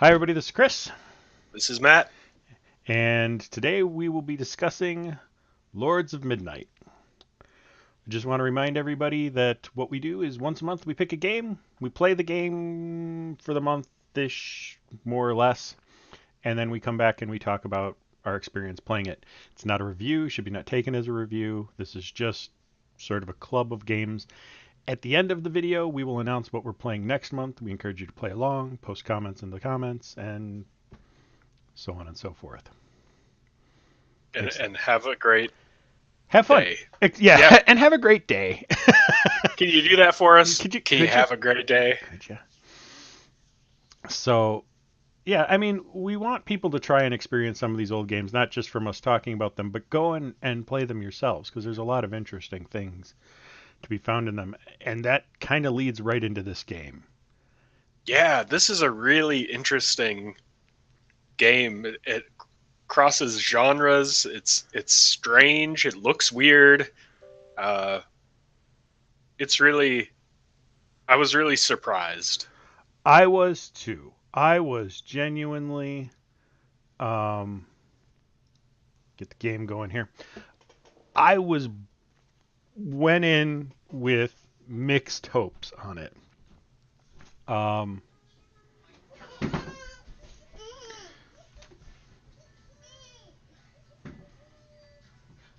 Hi, everybody. This is Chris, This is Matt. and today we will be discussing Lords of Midnight. I just want to remind everybody that what we do is once a month we pick a game, we play the game for the month ish, more or less, and then we come back and we talk about our experience playing it. It's not a review, should be not taken as a review. This is just sort of a club of games. At the end of the video, we will announce what we're playing next month. We encourage you to play along, post comments in the comments, and so on and so forth. And have a great Have fun. day. Yeah. Yeah, and have a great day. Can you do that for us? Could you? Can you Could you? have a great day? Could you? So, yeah, I mean, we want people to try and experience some of these old games, not just from us talking about them, but go and play them yourselves, because there's a lot of interesting things to be found in them, and that kind of leads right into this game. Yeah, this is a really interesting game. It crosses genres. It's strange. It looks weird. Uh, it's really. I was really surprised. I was too. I was genuinely um, get the game going here. I was went in with mixed hopes on it. Um,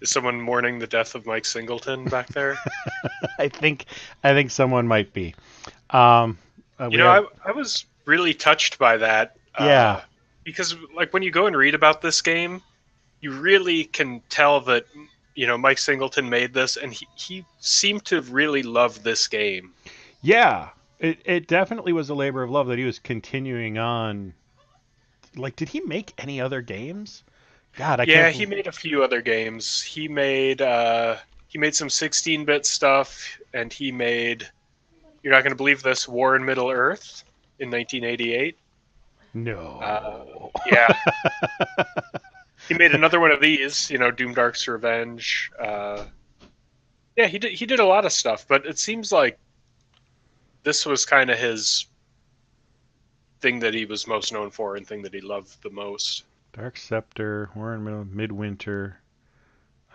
Is someone mourning the death of Mike Singleton back there? I think I think someone might be. Um, You we know, have I was really touched by that yeah, because, like, when you go and read about this game, you really can tell that Mike Singleton made this, and he seemed to really love this game. yeah. It definitely was a labor of love that he was continuing on. Like, did he make any other games? God, I Yeah, can't. he made a few other games. He made some 16-bit stuff, and he made, you're not going to believe this, War in Middle Earth in 1988. No. Yeah, he made another one of these, Doom Dark's Revenge. Yeah, he did a lot of stuff, but it seems like this was kind of his thing that he was most known for and thing that he loved the most. Dark Scepter, Warren Midwinter.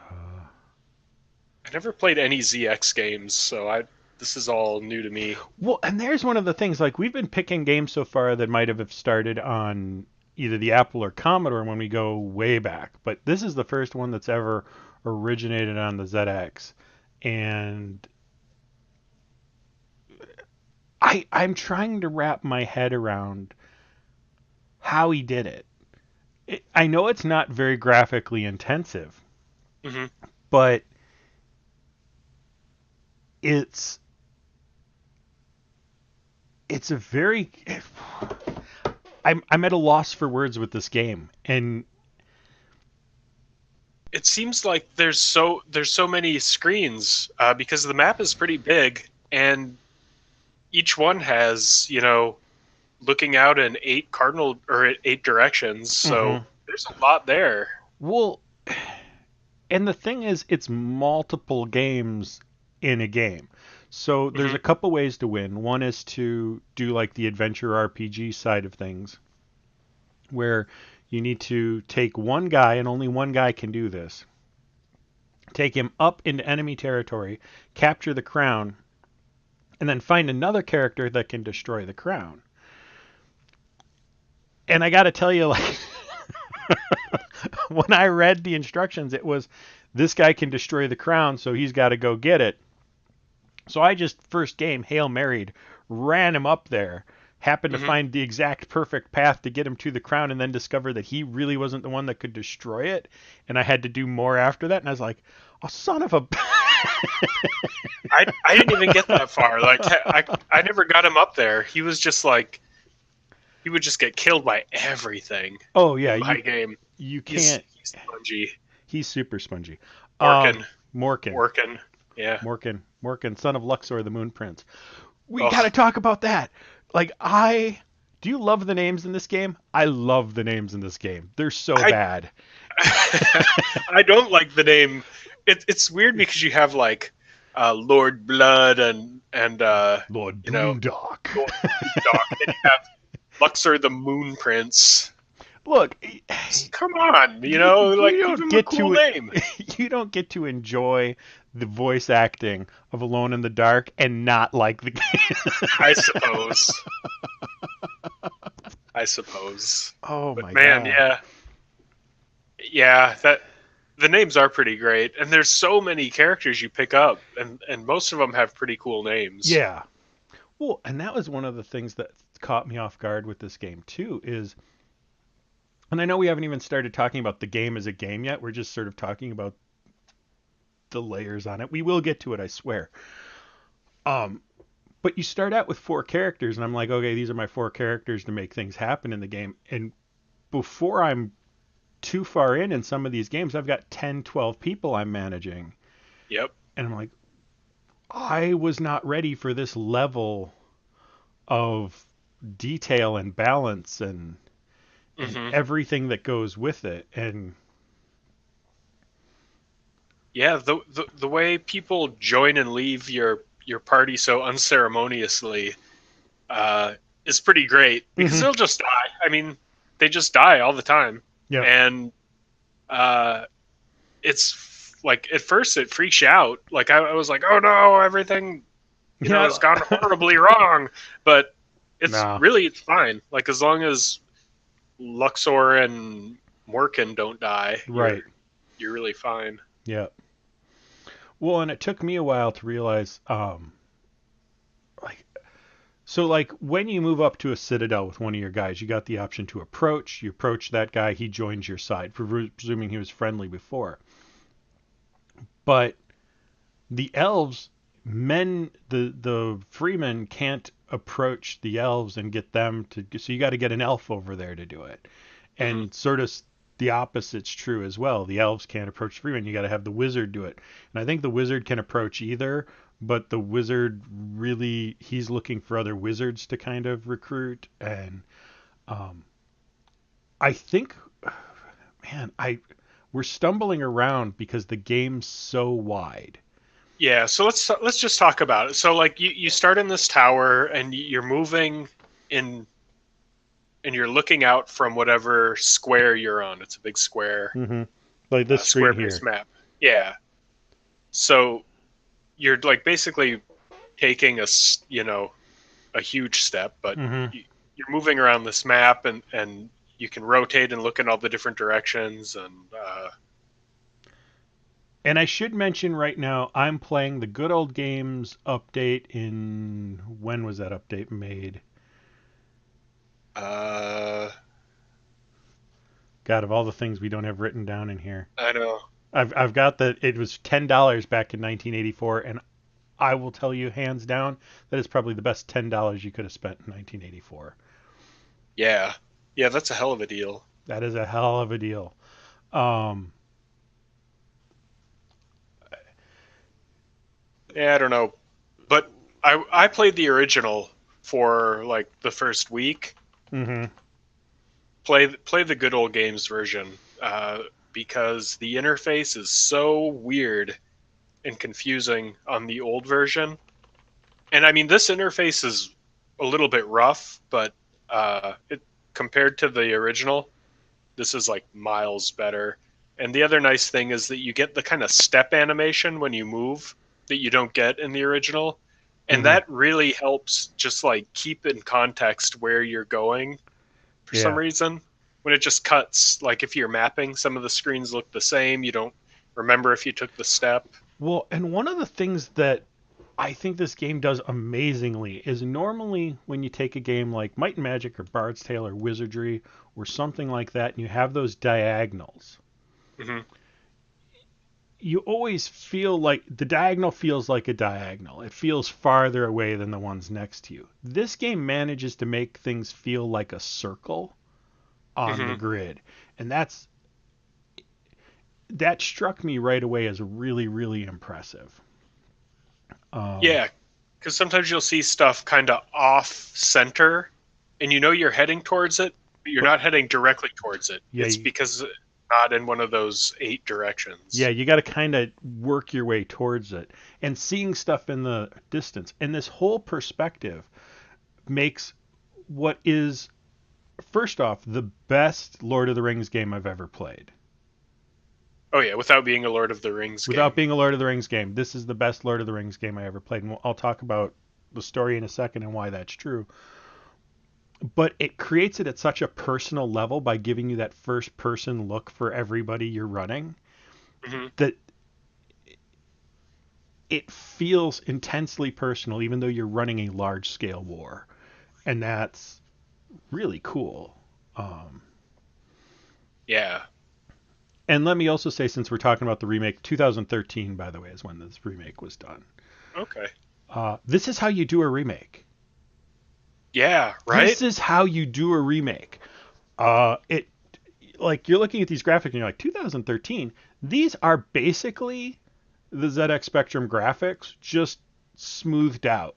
I never played any ZX games, so this is all new to me. Well, and there's one of the things, like, we've been picking games so far that might have started on either the Apple or Commodore when we go way back, but this is the first one that's ever originated on the ZX. And I'm trying to wrap my head around how he did it. I know it's not very graphically intensive, Hmm. but it's it's a very I'm at a loss for words with this game. And It seems like there's so many screens because the map is pretty big, and each one has looking out in eight directions. So mhm. there's a lot there. Well, and the thing is, it's multiple games in a game. So there's Hmm. a couple ways to win. One is to do like the adventure RPG side of things, where you need to take one guy, and only one guy can do this. Take him up into enemy territory, capture the crown, and then find another character that can destroy the crown. And I got to tell you, like, when I read the instructions, it was this guy can destroy the crown, so he's got to go get it. So I just first game Hail Married, ran him up there, happened to Hmm. find the exact perfect path to get him to the crown, and then discovered that he really wasn't the one that could destroy it, and I had to do more after that. And I was like, "Oh, son of a!" I didn't even get that far. Like I never got him up there. He was just like he would just get killed by everything Oh yeah, in my game. you He's can't. he's spongy, He's super spongy. working, Morkin, working. Yeah. Morkin, son of Luxor, the Moon Prince. We got to Oh, talk about that. Like, do you love the names in this game? I love the names in this game. They're so I bad. I don't like the name. It's weird because you have like Lord Blood and Lord you know Boondock. Lord Doc, and you have Luxor the Moon Prince. Look, Come on, you like give don't him a get cool to name. you don't get to enjoy the voice acting of Alone in the Dark and not like the game. I suppose. I suppose. Oh But my man, god. yeah, that the names are pretty great, and there's so many characters you pick up, and most of them have pretty cool names. Yeah. Well, and that was one of the things that caught me off guard with this game too is, and I know we haven't even started talking about the game as a game yet. We're just sort of talking about the layers on it. We will get to it, I swear. Um, but you start out with 4 characters, and I'm like, okay, these are my 4 characters to make things happen in the game. And before I'm too far in some of these games, I've got 10, 12 people I'm managing. Yep. And I'm like, I was not ready for this level of detail and balance and Hmm. everything that goes with it. And Yeah, the way people join and leave your party so unceremoniously uh, is pretty great because mm-hmm. they'll just die. I mean, they just die all the time, Yep. and uh, it's like at first it freaks you out. Like I was like, oh no, everything Yeah. has gone horribly wrong. But Nah. it's fine. Like as long as Luxor and Morkin don't die, Right. you're really fine. Yep. Well, and it took me a while to realize, like, so like when you move up to a citadel with one of your guys, you got the option to approach. You approach that guy, he joins your side, presuming he was friendly before. But the elves, the freemen can't approach the elves and get them to. So you got to get an elf over there to do it, Hmm. and sort of the opposite's true as well. The elves can't approach the freemen. You got to have the wizard do it, and I think the wizard can approach either. But the wizard really, he's looking for other wizards to kind of recruit, and um, I think, man, I we're stumbling around because the game's so wide. Yeah, so let's just talk about it. So like you start in this tower and you're moving in and you're looking out from whatever square you're on. It's a big square, Mm-hmm. Like this screen square-based here. map. Yeah. So you're like basically taking a huge step, but Mm-hmm. you're moving around this map and you can rotate and look in all the different directions and And I should mention right now, I'm playing the Good Old Games update in, when was that update made? uh God, of all the things we don't have written down in here. I know. I've got that it was $10 back in 1984, and I will tell you hands down that is probably the best $10 you could have spent in 1984. Yeah. Yeah, that's a hell of a deal. That is a hell of a deal. Um, Yeah, I don't know. But I played the original for like the first week. mm-hmm. Play the good old games version because the interface is so weird and confusing on the old version. And I mean, this interface is a little bit rough, but it compared to the original, this is like miles better. And the other nice thing is that you get the kind of step animation when you move that you don't get in the original. And Mm-hmm. that really helps just like keep in context where you're going for some Yeah. reason. When it just cuts, like if you're mapping, some of the screens look the same. You don't remember if you took the step. Well, and one of the things that I think this game does amazingly is normally when you take a game like Might and Magic or Bard's Tale or Wizardry or something like that, and you have those diagonals, Hmm. you always feel like the diagonal feels like a diagonal. It feels farther away than the ones next to you. This game manages to make things feel like a circle on the Hmm. grid, and that struck me right away as really, really impressive. Um, Yeah, because sometimes you'll see stuff kind of off center, and you know you're heading towards it, but you're but not heading directly towards it. yeah, It's because it's not in one of those 8 yeah, directions. you got to kind of work your way towards it, and seeing stuff in the distance. And this whole perspective makes what is first off, the best Lord of the Rings game I've ever played. Oh yeah, without being a Lord of the Rings Without game. being a Lord of the Rings game, this is the best Lord of the Rings game I ever played. And I'll talk about the story in a second and why that's true. But it creates it at such a personal level by giving you that first person look for everybody you're running Hmm. that it feels intensely personal, even though you're running a large scale war. And that's really cool. Um, Yeah. and let me also say, since we're talking about the remake, 2013, by the way, is when this remake was done. Okay. This is how you do a remake. Yeah. Right. This is how you do a remake. It like you're looking at these graphics and you're like 2013. These are basically the ZX Spectrum graphics, just smoothed out,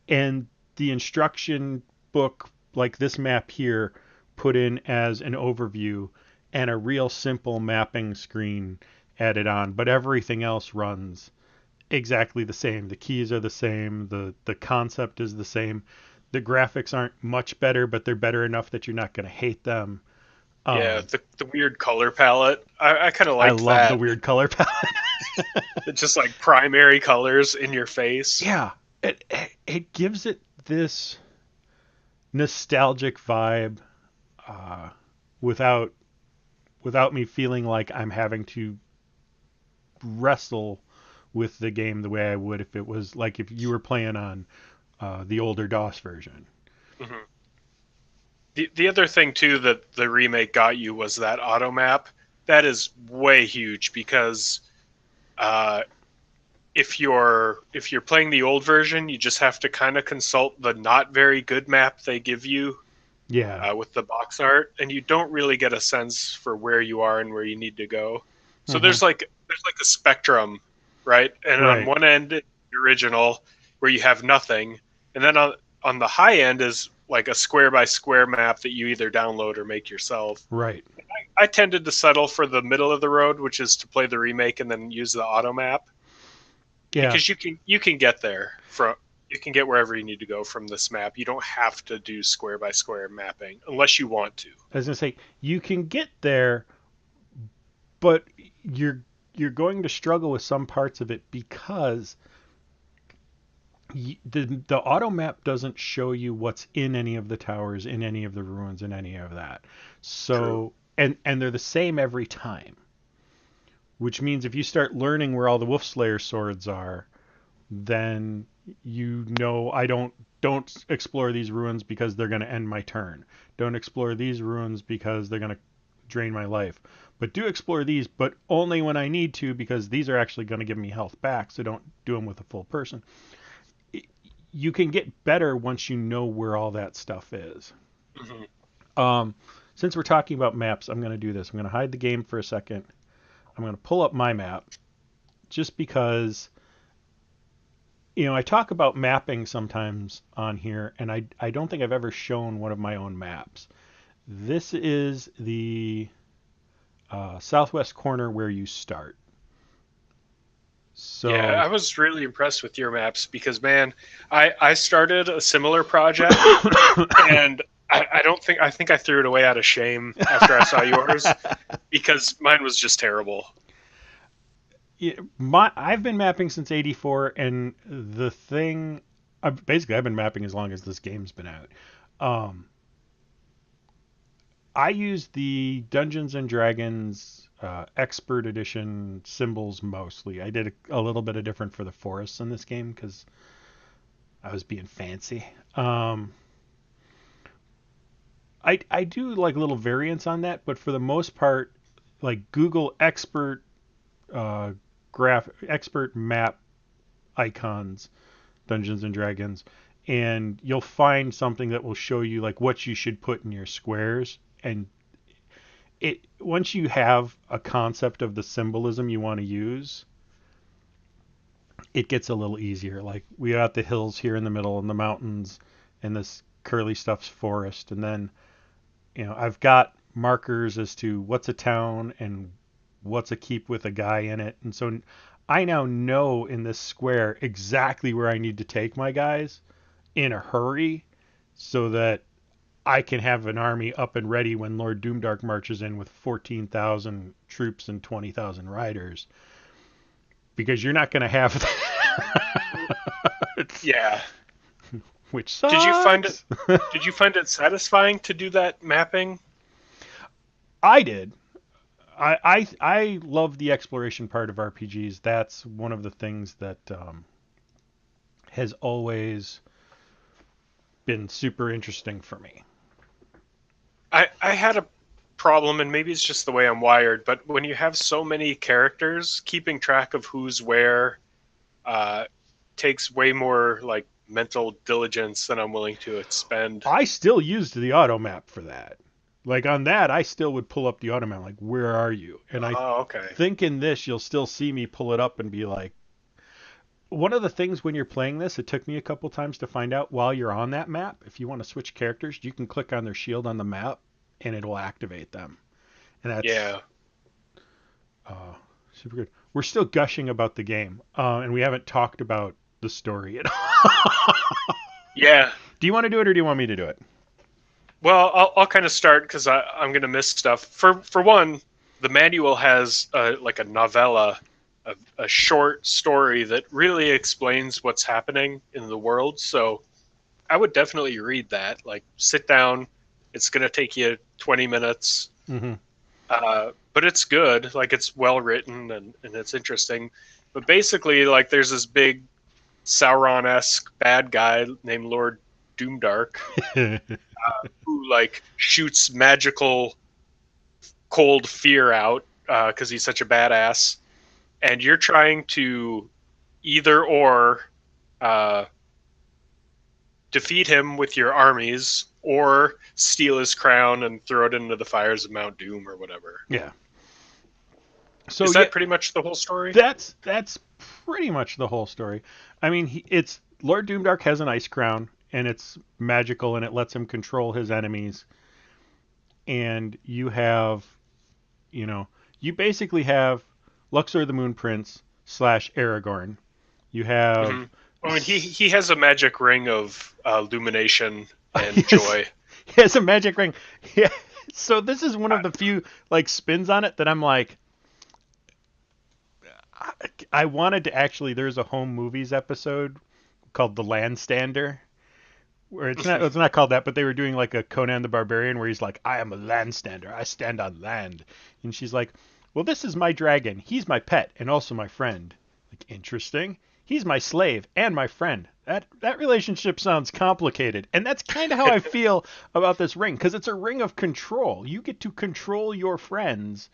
and the instruction book, like this map here, put in as an overview, and a real simple mapping screen added on. But everything else runs exactly the same. The keys are the same. The concept is the same. The graphics aren't much better, but they're better enough that you're not going to hate them. Yeah. Um, The weird color palette. I kind of I liked love the that. weird color palette. It's just like primary colors in your face. Yeah, it gives it this nostalgic vibe uh, without without me feeling like I'm having to wrestle with the game the way I would if it was like if you were playing on the older DOS version. Hmm. The other thing too that the remake got you was that auto map. That is way huge because uh, if you're playing the old version, you just have to kind of consult the not very good map they give you Yeah. with the box art, and you don't really get a sense for where you are and where you need to go. So Hmm. there's like a spectrum, right? And on Right. one end, the original where you have nothing, and then on the high end is like a square by square map that you either download or make yourself. Right. I tended to settle for the middle of the road, which is to play the remake and then use the auto map Yeah. because you can get there from you can get wherever you need to go from this map. You don't have to do square by square mapping unless you want to. I was gonna say you can get there, but you're you're going to struggle with some parts of it because the auto map doesn't show you what's in any of the towers, in any of the ruins, in any of that. True. So and they're the same every time, which means if you start learning where all the Wolf Slayer swords are, then I don't explore these ruins because they're going to end my turn. Don't explore these ruins because they're going to drain my life. But do explore these, but only when I need to because these are actually going to give me health back. So don't do them with a full person. You can get better once you know where all that stuff is. Hmm. Um, since we're talking about maps, I'm going to do this. I'm going to hide the game for a second. I'm going to pull up my map just because I talk about mapping sometimes on here, and I don't think I've ever shown one of my own maps. This is the southwest corner where you start. Yeah, So, I was really impressed with your maps because, man, I started a similar project and I don't think I think I threw it away out of shame after I saw yours because mine was just terrible. yeah, I've been mapping since '84, and the thing, basically, I've been mapping as long as this game's been out. Um, I use the Dungeons and Dragons Expert Edition symbols mostly. I did a little bit of different for the forests in this game because I was being fancy. Um, I do like little variants on that, but for the most part, like Google Expert uh, Expert Map icons, Dungeons and Dragons, and you'll find something that will show you like what you should put in your squares. And it once you have a concept of the symbolism you want to use, it gets a little easier. Like we got the hills here in the middle and the mountains and this curly stuff's forest, and then I've got markers as to what's a town and what's a keep with a guy in it, and so I now know in this square exactly where I need to take my guys in a hurry so that I can have an army up and ready when Lord Doomdark marches in with 14,000 troops and 20,000 riders, because you're not going to have that. Yeah. Which sucks. Did you find it satisfying to do that mapping? I did. I love the exploration part of RPGs. That's one of the things that has always been super interesting for me. I had a problem, and maybe it's just the way I'm wired, but when you have so many characters, keeping track of who's where uh, takes way more like mental diligence than I'm willing to expend. I still used the auto map for that. Like on that, I still would pull up the auto map, like, where are you? And I Oh, okay. think in this, you'll still see me pull it up and be like, one of the things when you're playing this, it took me a couple times to find out while you're on that map, if you want to switch characters, you can click on their shield on the map and it'll activate them. And that's Yeah. uh, super good. We're still gushing about the game, and we haven't talked about the story at all. Yeah. Do you want to do it or do you want me to do it? Well, I'll kind of start because I'm going to miss stuff. For one, the manual has like a novella, a short story that really explains what's happening in the world. So I would definitely read that. Like, sit down. It's going to take you 20 minutes. Mm-hmm. But it's good. Like, it's well written and it's interesting. But basically, like, there's this big Sauron-esque bad guy named Lord Doomdark who like shoots magical cold fear out because he's such a badass, and you're trying to either or uh, defeat him with your armies or steal his crown and throw it into the fires of Mount Doom or whatever. Yeah. So is that pretty much the whole story? That's pretty much the whole story. I mean, it's Lord Doomdark has an ice crown, and it's magical, and it lets him control his enemies. And you have, you basically have Luxor the Moon Prince / Aragorn. You have. Mm-hmm. I mean, he has a magic ring of illumination and joy. He has a magic ring. Yeah. So this is one of the few like spins on it that I'm like, I wanted to actually. There's a home movies episode called The Landstander, where it's not called that, but they were doing like a Conan the Barbarian where he's like, I am a landstander, I stand on land, and she's like, well, this is my dragon, he's my pet and also my friend. Like, interesting. He's my slave and my friend. That relationship sounds complicated, and that's kind of how I feel about this ring, because it's a ring of control. You get to control your friends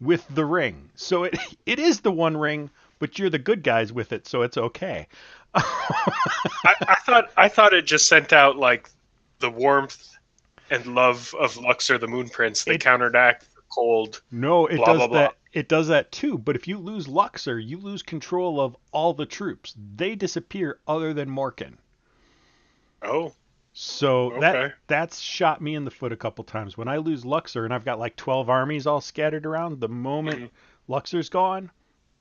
with the ring, so it is the one ring, but you're the good guys with it, so it's okay. I thought it just sent out like the warmth and love of Luxor the Moon Prince that counteract the cold. No, it blah, does blah, that. blah. It does that too. But if you lose Luxor, you lose control of all the troops. They disappear, other than Morkin. Oh, So okay. that's shot me in the foot a couple times. When I lose Luxor and I've got like 12 armies all scattered around, the moment Luxor's gone,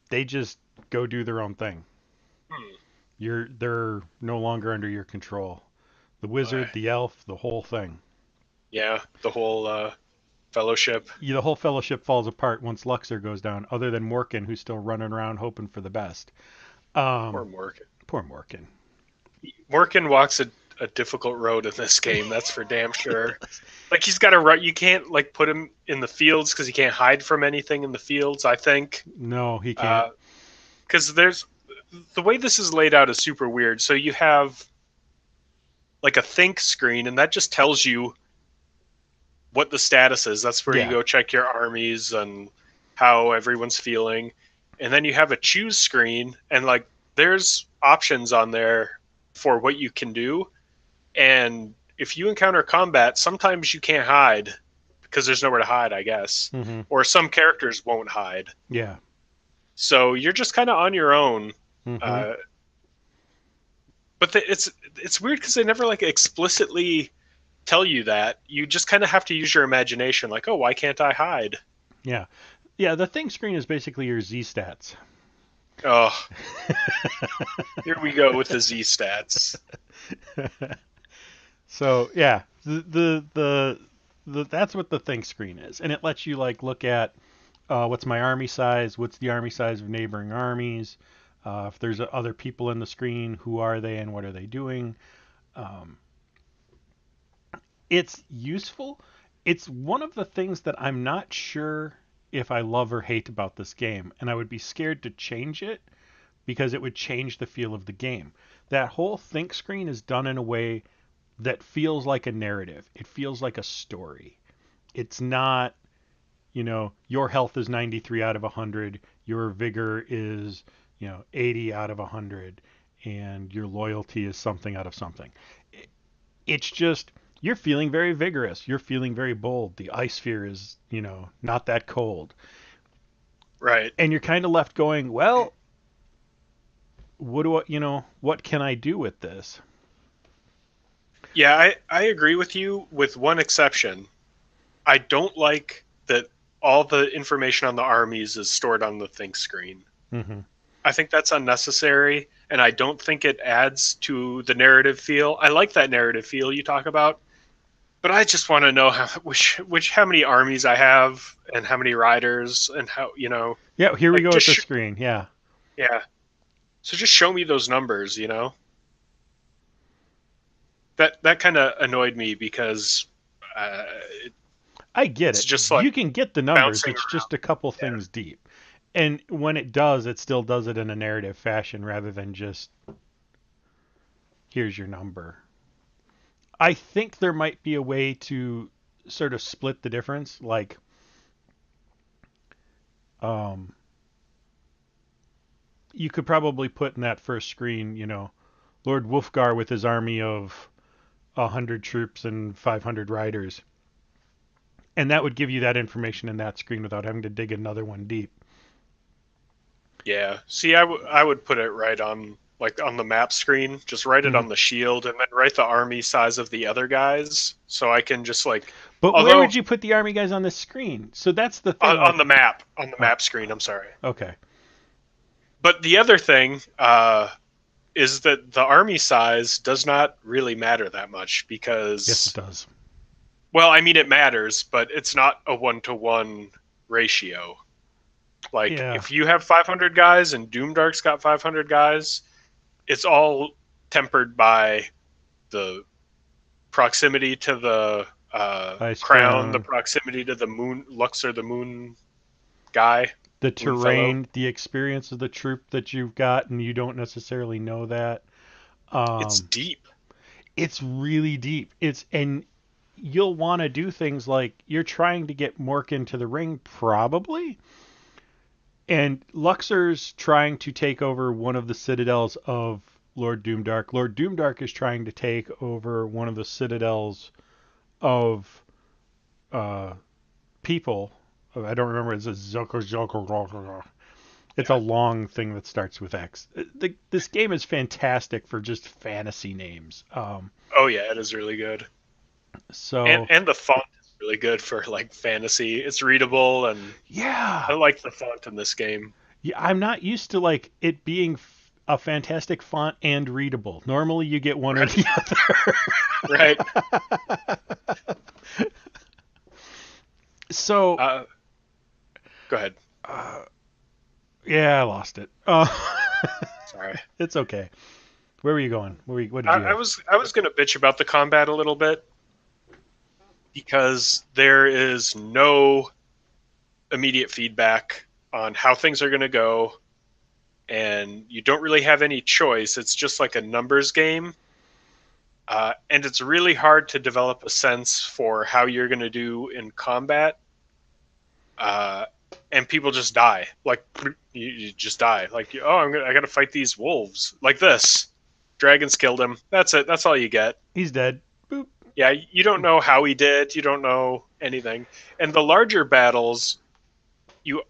they just go do their own thing. They're no longer under your control. The wizard, the elf, the whole thing. Yeah, the whole fellowship. Yeah, the whole fellowship falls apart once Luxor goes down, other than Morkin, who's still running around hoping for the best. Poor Morkin. Poor Morkin. Morkin walks a difficult road in this game. That's for damn sure. Like, he's got to run. You can't like put him in the fields because he can't hide from anything in the fields. I think. No, he can't. Because the way this is laid out is super weird. So you have like a think screen, and that just tells you what the status is. That's where you go check your armies and how everyone's feeling. And then you have a choose screen, and like there's options on there for what you can do. And if you encounter combat, sometimes you can't hide because there's nowhere to hide, I guess. Mm-hmm. Or some characters won't hide. Yeah. So you're just kind of on your own. Mm-hmm. But it's weird because they never like explicitly tell you that. You just kind of have to use your imagination. Like, oh, why can't I hide? Yeah. Yeah, the thing screen is basically your Z stats. Oh, here we go with the Z stats. So, yeah. That's what the think screen is, and it lets you like look at what's my army size, what's the army size of neighboring armies, if there's other people in the screen, who are they and what are they doing. Um, it's useful. It's one of the things that I'm not sure if I love or hate about this game, and I would be scared to change it because it would change the feel of the game. That whole think screen is done in a way that feels like a narrative. It feels like a story. It's not, your health is 93 out of 100, your vigor is, 80 out of 100, and your loyalty is something out of something. It's just you're feeling very vigorous. You're feeling very bold. The ice sphere is, not that cold. Right. And you're kind of left going, well, what can I do with this? Yeah, I agree with you with one exception. I don't like that all the information on the armies is stored on the think screen. Mm-hmm. I think that's unnecessary, and I don't think it adds to the narrative feel. I like that narrative feel you talk about, but I just want to know how many armies I have and how many riders and how Yeah, here we like go with just the screen. Yeah. yeah. So just show me those numbers. That kind of annoyed me because uh, I get it's it. just like You can get the numbers. bouncing It's around. just a couple Yeah. things deep. And when it does, it still does it in a narrative fashion rather than just here's your number. I think there might be a way to sort of split the difference. Like, um, you could probably put in that first screen, Lord Wolfgar with his army of 100 troops and 500 riders. And that would give you that information in that screen without having to dig another one deep. Yeah. See, I would put it right on like on the map screen. Just write it Mm-hmm. on the shield, and then write the army size of the other guys, so I can just like. But where Although would you put the army guys on this screen? So that's the thing. on Like, the oh, map screen. I'm sorry. okay. But the other thing is that the army size does not really matter that much Yes, it because, does. well, I mean it matters, but it's not a 1-to-1 ratio. Like Yeah. if you have 500 guys and Doomdark's got 500 guys, it's all tempered by the proximity to the Ice crown, the Crown, proximity to the moon, Luxor, the moon guy, the moon fellow. terrain, the experience of the troop that you've got, and you don't necessarily know that. It's Um, deep. it's really deep. And you'll want to do things like you're trying to get Mork into the ring, probably, and Luxor's trying to take over one of the citadels of Lord Doomdark. Lord Doomdark is trying to take over one of the citadels of uh, people. I don't remember. It's a Zoko. It's a Yeah. long thing that starts with X. This game is fantastic for just fantasy names. Oh yeah, it is really good. And So and the font is really good for like fantasy. It's readable, and I yeah, like the font in this game. yeah, I'm not used to like it being a fantastic font and readable. Normally, you get one or Right. the Right. other. So Uh, Go ahead. uh, yeah, I lost it. Sorry. It's okay. Where were you going? What did you have? I was gonna bitch about the combat a little bit because there is no immediate feedback on how things are gonna go, and you don't really have any choice. It's just like a numbers game. And it's really hard to develop a sense for how you're going to do in combat. Uh, and people just die. Like you just die. Like I got to fight these wolves like this. Dragons killed him. That's it. That's all you get. He's dead. Boop. Yeah, you don't know how he did. You don't know anything. And the larger battles, you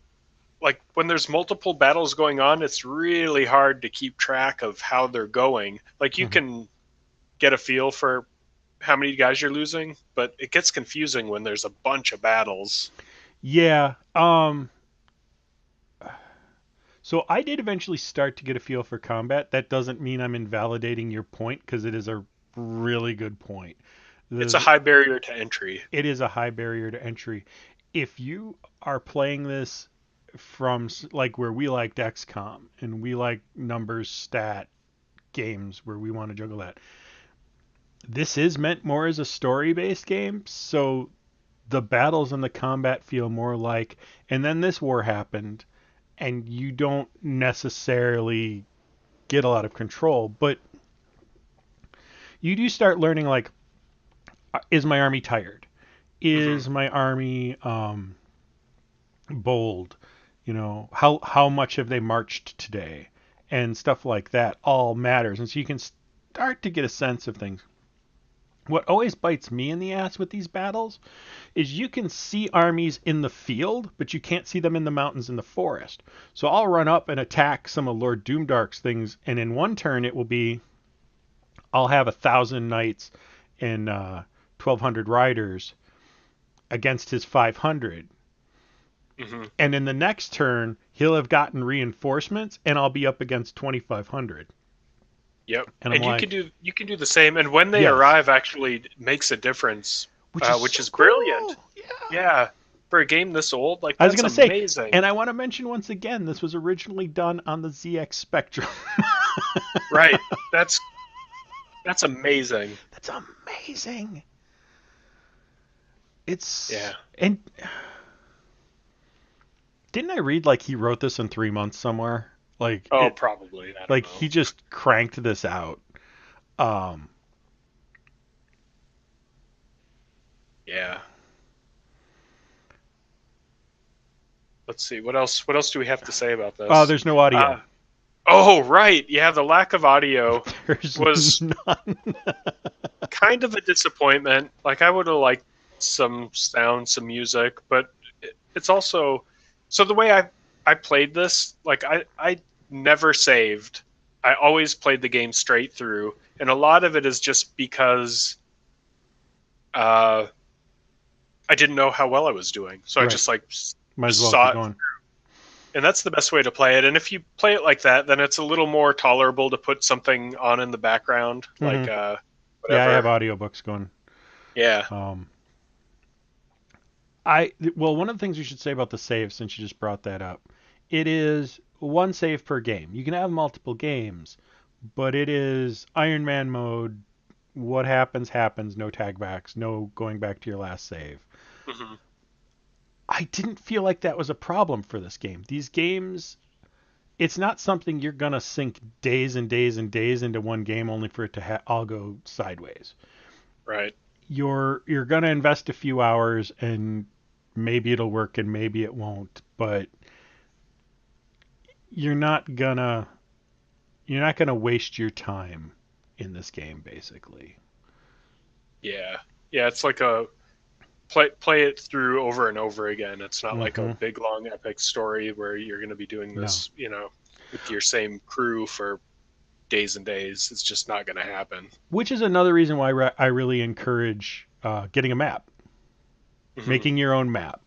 like when there's multiple battles going on, it's really hard to keep track of how they're going. Like you Mhm. can get a feel for how many guys you're losing, but it gets confusing when there's a bunch of battles. Yeah. So I did eventually start to get a feel for combat. That doesn't mean I'm invalidating your point because it is a really good point. It's a high barrier to entry. It is a high barrier to entry. If you are playing this from like where we like XCOM and we like numbers stat games where we want to juggle that, this is meant more as a story based game. So the battles and the combat feel more like, and then this war happened, and you don't necessarily get a lot of control, but you do start learning like, is my army tired? Is my army bold? You know, how much have they marched today? And stuff like that all matters. And so you can start to get a sense of things. What always bites me in the ass with these battles is you can see armies in the field, but you can't see them in the mountains in the forest. So I'll run up and attack some of Lord Doomdark's things, and in one turn it will be, I'll have 1,000 knights and 1,200 riders against his 500. And in the next turn, he'll have gotten reinforcements, and I'll be up against 2,500. Yep, and you can do the same, and when they arrive, actually makes a difference, which is brilliant. Yeah, for a game this old, like, that's amazing. Say, and I want to mention once again, this was originally done on the ZX Spectrum. Right, that's amazing. That's amazing. It's and didn't I read like he wrote this in 3 months somewhere? Like, probably. Like, he just cranked this out. Yeah. Let's see. What else do we have to say about this? Oh, there's no audio. Right. Yeah, the lack of audio was none. kind of a disappointment. Like, I would have liked some sound, some music, but it's also, so the way I played this, like, I never saved. I always played the game straight through, and a lot of it is just because I didn't know how well I was doing, so I just like might as well saw keep going. And that's the best way to play it. And if you play it like that, then it's a little more tolerable to put something on in the background, like whatever. Yeah, I have audiobooks going. Yeah. Well, one of the things we should say about the save, since you just brought that up, it is one save per game. You can have multiple games, but it is Iron Man mode. What happens, happens. No tag backs. No going back to your last save. I didn't feel like that was a problem for this game. These games, it's not something you're going to sink days and days and days into one game only for it to all go sideways. Right. You're going to invest a few hours, and maybe it'll work and maybe it won't, but you're not going to waste your time in this game, basically. Yeah. Yeah, it's like a play it through over and over again. It's not like a big long epic story where you're going to be doing this, with your same crew for days and days. It's just not going to happen. Which is another reason why I really encourage getting a map, making your own map,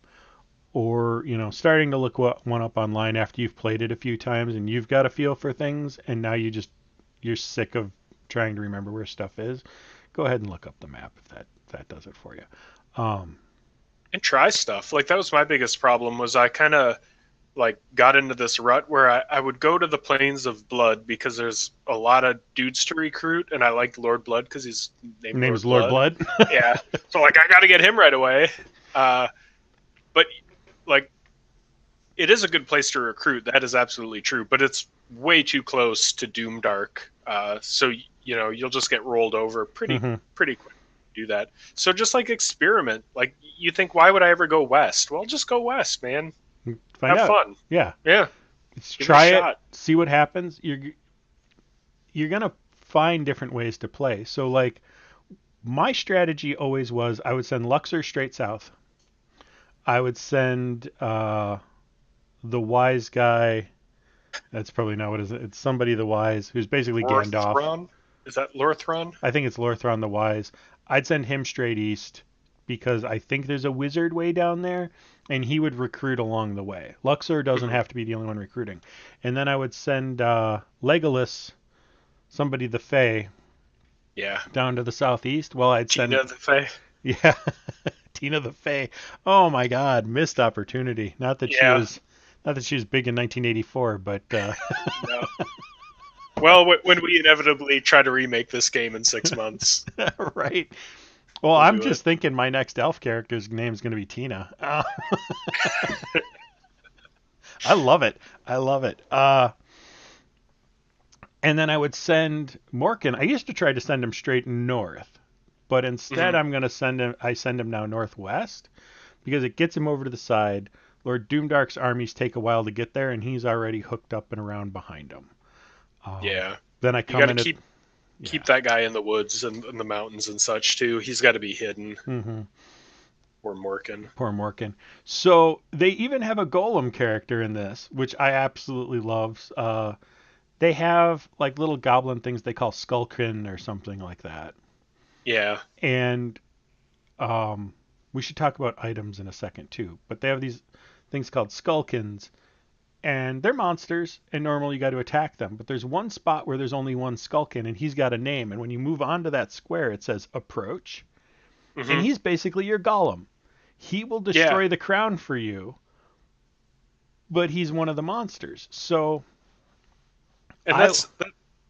or starting to look one up online after you've played it a few times and you've got a feel for things, and now you're sick of trying to remember where stuff is. Go ahead and look up the map if that does it for you. And try stuff. Like, that was my biggest problem, was I kind of like got into this rut where I would go to the Plains of Blood because there's a lot of dudes to recruit, and I liked Lord Blood because his name is Lord Blood. Yeah, so like I got to get him right away. But like, it is a good place to recruit. That is absolutely true, but it's way too close to Doomdark. So you'll just get rolled over pretty quick. Do that. So just like experiment. Like, you think, why would I ever go west? Well, just go west, man. Have fun. Yeah. Try it. See what happens. You're gonna find different ways to play. So like, my strategy always was I would send Luxor straight south. I would send the wise guy. That's probably not what it is. It's somebody the wise who's basically Gandalf. Is that Lorthron? I think it's Lorthron the Wise. I'd send him straight east because I think there's a wizard way down there, and he would recruit along the way. Luxor doesn't have to be the only one recruiting. And then I would send Legolas, somebody the Fae, Yeah. down to the southeast. Well, I'd send Tina the Fae. yeah, Tina the Fae. Oh my God, missed opportunity. Yeah. Not that she was big in 1984, but No. Well, when we inevitably try to remake this game in 6 months, right. Well, we'll I'm do it. just thinking my next elf character's name is going to be Tina. I love it. I love it. And then I would send Morkin. I used to try to send him straight north, but instead Hmm. I'm going to send him. I send him now northwest because it gets him over to the side. Lord Doomdark's armies take a while to get there, and he's already hooked up and around behind him. Um, Yeah. then I You got come to in at keep yeah. that guy in the woods and the mountains and such too. He's got to be hidden Mm-hmm. or Morkin. Poor Morkin. So they even have a golem character in this, which I absolutely love. They have like little goblin things they call Skulkin or something like that. Yeah. And we should talk about items in a second too. But they have these things called Skulkins, and they're monsters, and normally you got to attack them. But there's one spot where there's only one Skulkin, and he's got a name. And when you move onto that square, it says approach, and Hmm. he's basically your golem. He will Yeah. destroy the crown for you, but he's one of the monsters. So And I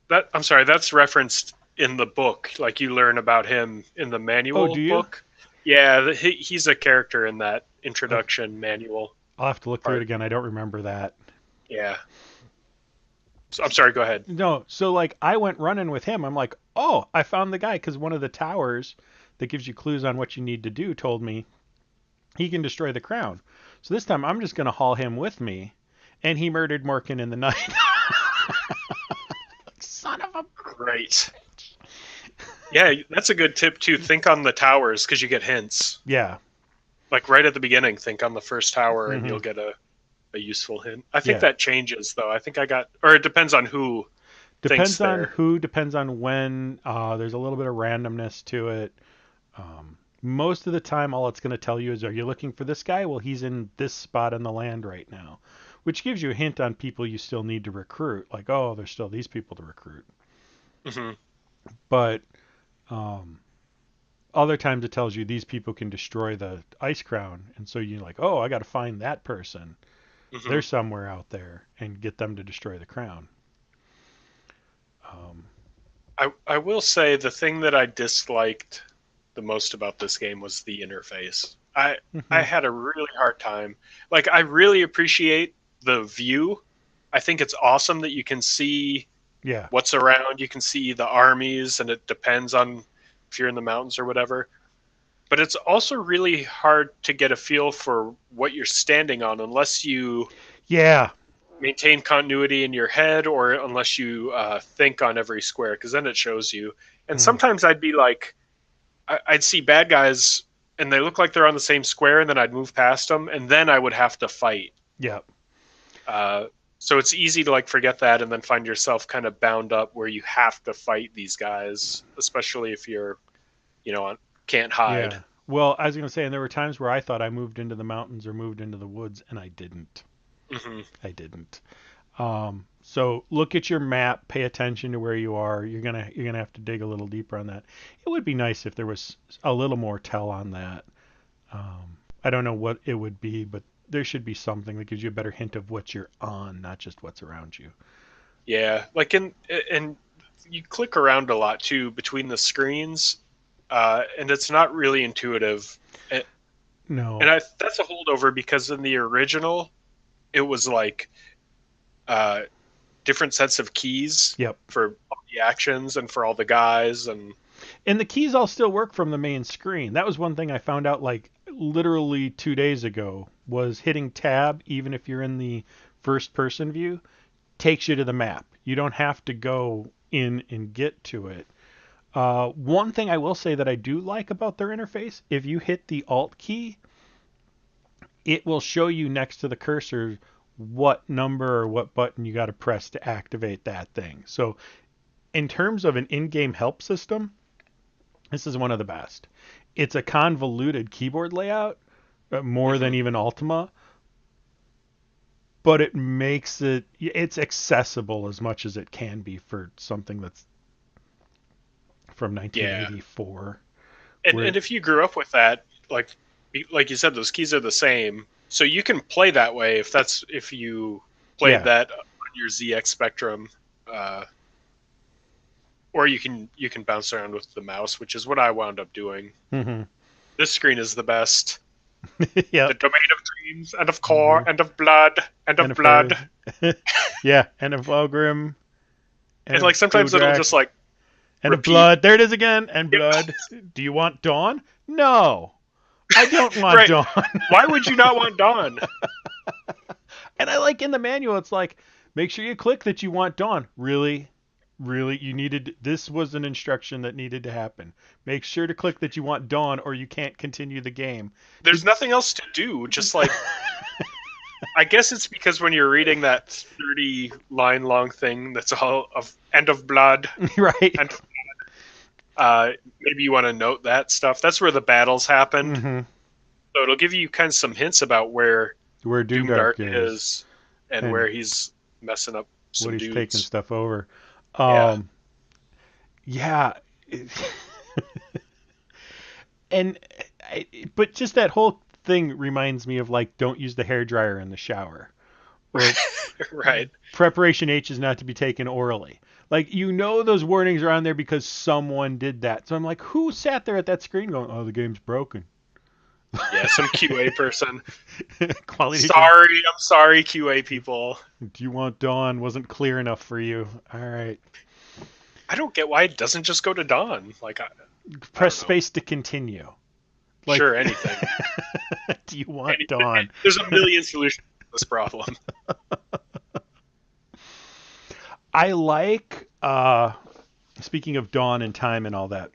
that I'm sorry, that's referenced in the book. Like you learn about him in the oh, do manual you? book. Yeah, he's a character in that Okay. introduction manual I'll have to look through it part. again. I don't remember that. Yeah. So, I'm sorry, go ahead. No, so like I went running with him. I'm like, oh, I found the guy because one of the towers that gives you clues on what you need to do told me he can destroy the crown. So this time I'm just gonna haul him with me, and he murdered Morkin in the night. Son of a Great. Yeah, that's a good tip too. Think on the towers because you get hints. yeah. Like right at the beginning, think on the first tower and Hmm. you'll get a useful hint. I think Yeah. that changes though. I think I got, or it depends on who thinks Depends on there. who. Depends on when. There's a little bit of randomness to it. Most of the time, all it's going to tell you is, are you looking for this guy? Well, he's in this spot in the land right now, which gives you a hint on people you still need to recruit. Like, oh, there's still these people to recruit. Hmm. But um, other times it tells you these people can destroy the ice crown, and so you're like, oh, I got to find that person. Hmm. They're somewhere out there and get them to destroy the crown. Um, I will say the thing that I disliked the most about this game was the interface. I mhm. had a really hard time. Like I really appreciate the view. I think it's awesome that you can see Yeah, what's around. You can see the armies, and it depends on if you're in the mountains or whatever. But it's also really hard to get a feel for what you're standing on unless you yeah, maintain continuity in your head or unless you think on every square because then it shows you. And mhm. sometimes I'd be like, I'd see bad guys and they look like they're on the same square, and then I'd move past them, and then I would have to fight. Yeah, Uh, so it's easy to like forget that and then find yourself kind of bound up where you have to fight these guys, especially if you're, can't hide. yeah. Well, I was gonna say, and there were times where I thought I moved into the mountains or moved into the woods, and I didn't. Hmm. I didn't. So look at your map, pay attention to where you are. You're gonna have to dig a little deeper on that. It would be nice if there was a little more tell on that. I don't know what it would be, but there should be something that gives you a better hint of what you're on, not just what's around you. Yeah, like and you click around a lot too between the screens, and it's not really intuitive. And No. that's a holdover because in the original, it was like uh, different sets of keys Yep. for all the actions and for all the guys, and And the keys all still work from the main screen. That was one thing I found out like literally 2 days ago was hitting tab, even if you're in the first person view, takes you to the map. You don't have to go in and get to it. One thing I will say that I do like about their interface, if you hit the Alt key, it will show you next to the cursor what number or what button you got to press to activate that thing. So, in terms of an in game help system, this is one of the best. It's a convoluted keyboard layout, more than mhm. even Ultima, but it makes it's accessible as much as it can be for something that's from Yeah. 1984. And Where if you grew up with that, like you said, those keys are the same, so you can play that way if you played yeah, that on your ZX Spectrum, uh, or you can bounce around with the mouse, which is what I wound up doing. hmm This screen is the best. The yep, domain of dreams and of core hmm and of blood and and of a fur, blood, yeah, and a Fulgrim, and and a like sometimes it'll just Goodrak, like and a repeat. blood. There it is again, and Yep. blood. Do you want Dawn? No, I don't want Right. Dawn. Why would you not want Dawn? And I like in the manual, it's like, make sure you click that you want Dawn. Really? Really? You needed, this was an instruction that needed to happen. Make sure to click that you want Dawn or you can't continue the game. There's nothing else to do. Just like, I guess it's because when you're reading that 30 line long thing that's all of end of blood right. and maybe you want to note that stuff. That's where the battles happened. hmm So it'll give you kind of some hints about where Where Doomdark Doomdark is is and and where he's messing up what some he's taking dudes. stuff over. Yeah. Um, yeah. and but just that whole thing reminds me of like, don't use the hair dryer in the shower, or Right. preparation H is not to be taken orally. Like, those warnings are on there because someone did that. So I'm like, who sat there at that screen going, "Oh, the game's broken." Yeah, some QA person. Quality. I'm sorry, QA people. Do you want Dawn? Wasn't clear enough for you. All right. I don't get why it doesn't just go to Dawn. Like, I Press don't know. space to continue. Like, Sure, anything. do you want Dawn? There's a million solutions to this problem. I like, speaking of Dawn and time and all that,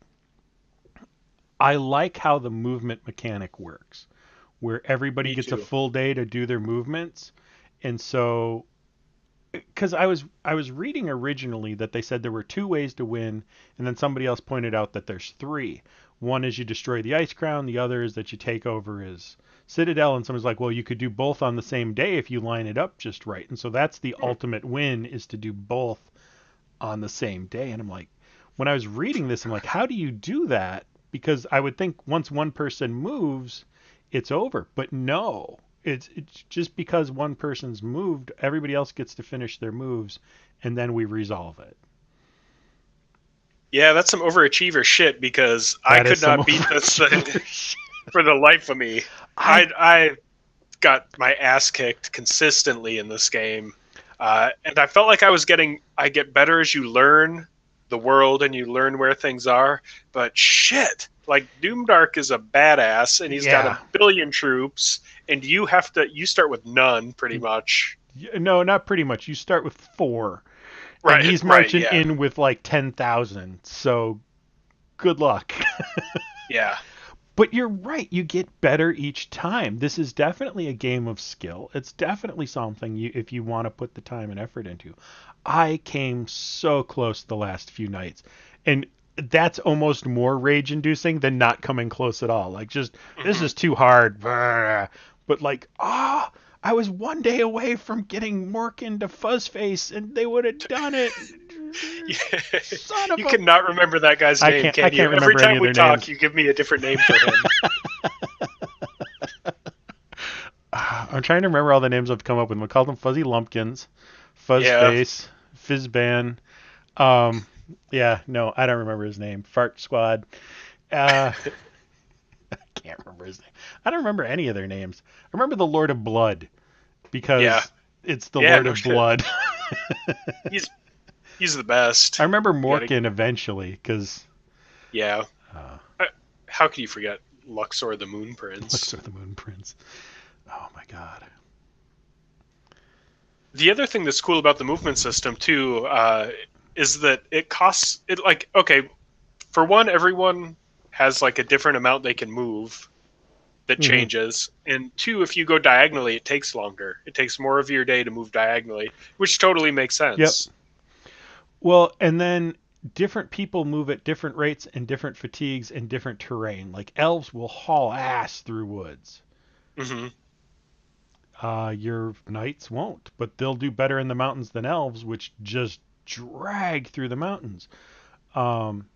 I like how the movement mechanic works, where everybody Me gets a too. full day to do their movements. And so, because I was reading originally that they said there were two ways to win, and then somebody else pointed out that there's three. One is you destroy the Ice Crown, the other is that you take over his Citadel, and someone's like, well, you could do both on the same day if you line it up just right. And so that's the ultimate win, is to do both on the same day. And I'm like, when I was reading this, I'm like, how do you do that? Because I would think once one person moves, it's over. But no, it's just because one person's moved, everybody else gets to finish their moves, and then we resolve it. Yeah, that's some overachiever shit because I That is could some not beat this thing overachiever. for the life of me. I I got my ass kicked consistently in this game, and I felt like I get better as you learn the world and you learn where things are. But shit, like Doomdark is a badass and he's got a yeah. billion troops, and you start with none pretty much. No, not pretty much. You start with four, and Right, he's right, marching yeah, in with like 10,000. So good luck. yeah. But you're right. You get better each time. This is definitely a game of skill. It's definitely something if you want to put the time and effort into. I came so close the last few nights, and that's almost more rage-inducing than not coming close at all. Like, just, this Mhm. is too hard. But like, I was one day away from getting Mork into Fuzzface, and they would have done it. Son of You a. cannot remember that guy's I name, can't. I can you? can't Every remember any time of we their talk, names. you give me a different name for him. I'm trying to remember all the names I've come up with. We called them Fuzzy Lumpkins, Yeah, Fuzzface, Fizzban. Um, yeah, no, I don't remember his name. Fart Squad. Uh, I can't remember his name. I don't remember any of their names. I remember the Lord of Blood yeah, because it's the yeah. Lord No of shit. Blood. He's he's the best. I remember You gotta, Morkin eventually because yeah. uh, Uh, How could you forget Luxor the Moon looks Prince? are the Moon Prince. Oh my God. The other thing that's cool about the movement system too is that it costs it like okay. For one, everyone has like a different amount they can move that hmm changes, and two, if you go diagonally, it takes longer. It takes more of your day to move diagonally, which totally makes Yep. sense. Well, and then different people move at different rates and different fatigues and different terrain. Like elves will haul ass through woods. Hmm. Your knights won't, but they'll do better in the mountains than elves, which just drag through the mountains. Um,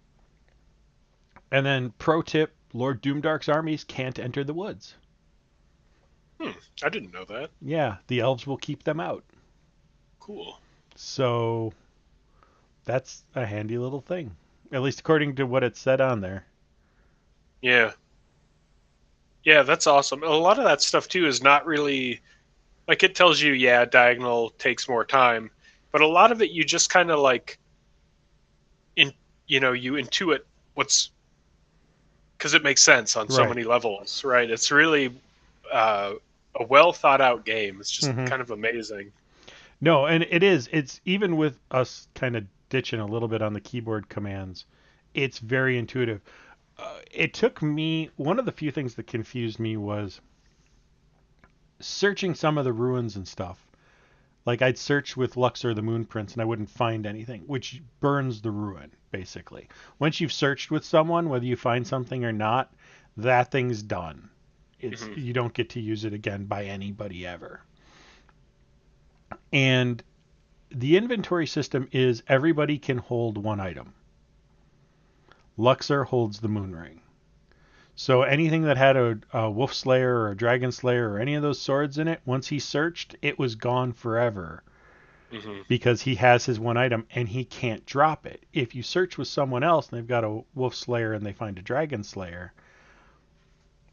And then, pro tip: Lord Doomdark's armies can't enter the woods. Hmm, I didn't know that. Yeah, the elves will keep them out. Cool. So that's a handy little thing, at least according to what it said on there. Yeah. Yeah, that's awesome. A lot of that stuff too is not really like it tells you, yeah, diagonal takes more time, but a lot of it you just kind of like in you intuit what's because it makes sense on so Right. many levels, right? It's really uh, a well thought out game. It's just Mm-hmm. kind of amazing. No, and it is. It's even with us kind of ditching a little bit on the keyboard commands. It's very intuitive. It took me, one of the few things that confused me was searching some of the ruins and stuff. Like I'd search with Luxor the Moon Prince and I wouldn't find anything, which burns the ruin basically. Once you've searched with someone, whether you find something or not, that thing's done. It's Hmm. you don't get to use it again by anybody ever. And the inventory system is everybody can hold one item. Luxor holds the moon ring. So anything that had a wolf slayer or a dragon slayer or any of those swords in it, once he searched, it was gone forever Hmm. because he has his one item and he can't drop it. If you search with someone else and they've got a wolf slayer and they find a dragon slayer,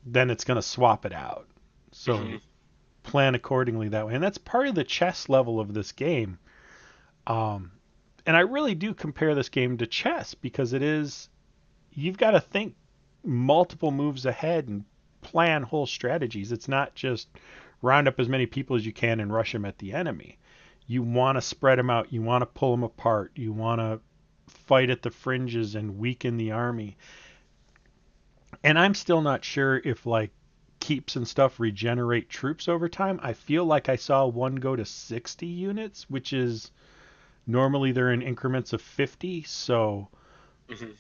then it's going to swap it out. Hmm. So plan accordingly that way. And that's part of the chess level of this game. Um, and I really do compare this game to chess because you've got to think multiple moves ahead and plan whole strategies. It's not just round up as many people as you can and rush them at the enemy. You want to spread them out. You want to pull them apart. You want to fight at the fringes and weaken the army. And I'm still not sure if like keeps and stuff regenerate troops over time. I feel like I saw one go to 60 units, which is normally they're in increments of 50. So Hmm.